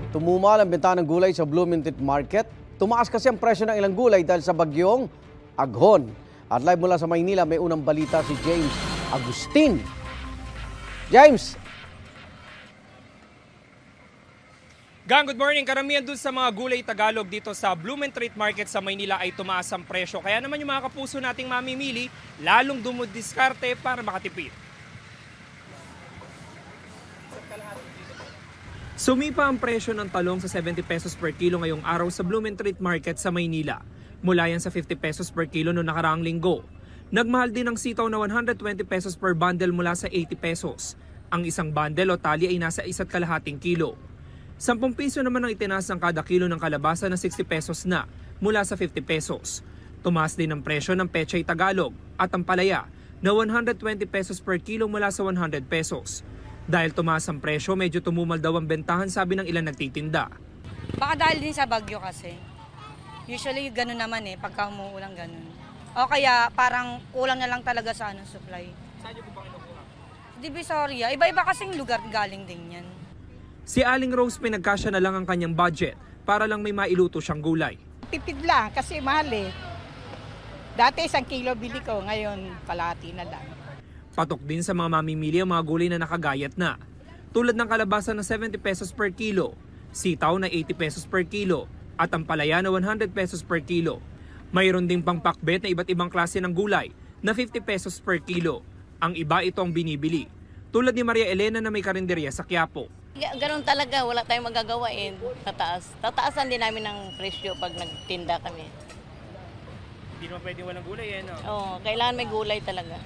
Tumumal ang benta ng gulay sa Bloomington Market. Tumaas kasi ang presyo ng ilang gulay dahil sa bagyong Aghon. At live mula sa Maynila, may unang balita si James Agustin. James! Gang, good morning. Karamihan dun sa mga gulay Tagalog dito sa Bloomington Market sa Maynila ay tumaas ang presyo. Kaya naman yung mga kapuso nating mamimili, lalong dumudiskarte para makatipid. Sumipa ang presyo ng talong sa 70 pesos per kilo ngayong araw sa Bloomington Market sa Maynila. Mula yan sa 50 pesos per kilo noong nakaraang linggo. Nagmahal din ang sitaw na 120 pesos per bundle mula sa 80 pesos. Ang isang bundle o tali ay nasa 1.5 kilo. 10 piso naman ang itinaas ng kada kilo ng kalabasa na 60 pesos na mula sa 50 pesos. Tumaas din ang presyo ng pechay Tagalog at ang palaya na 120 pesos per kilo mula sa 100 pesos. Dahil tumaas ang presyo, medyo tumumal daw ang bentahan, sabi ng ilan nagtitinda. Baka dahil din sa bagyo kasi. Usually ganun naman pagka umuulan ganun. O kaya parang kulang na lang talaga sa supply. Saan niyo po ba kinukuha? Divisoria, iba-iba kasing lugar galing din yan. Si Aling Rose pinagkasya na lang ang kanyang budget para lang may mailuto siyang gulay. Tipid lang kasi mahal Dati 1 kilo bili ko, ngayon kalahati na lang. Patok din sa mga mamimili ang mga gulay na nakagayat na. Tulad ng kalabasa na 70 pesos per kilo, sitaw na 80 pesos per kilo, at ang palaya na 100 pesos per kilo. Mayroon ding pang pakbet na iba't ibang klase ng gulay na 50 pesos per kilo. Ang iba ito ang binibili. Tulad ni Maria Elena na may karinderya sa Quiapo. Ganun talaga, wala tayong magagawa tataas. Tataasan din namin ng presyo pag nagtinda kami. Hindi naman pwede walang gulay no? Oo, kailangan may gulay talaga.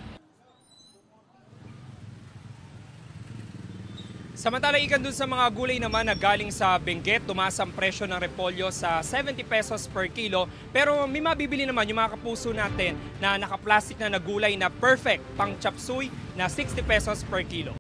Samantala ikan dun sa mga gulay naman na galing sa Benguet, tumaas ang presyo ng repolyo sa 70 pesos per kilo. Pero may mabibili naman yung mga kapuso natin na nakaplastic na gulay na perfect pang chop suey na 60 pesos per kilo.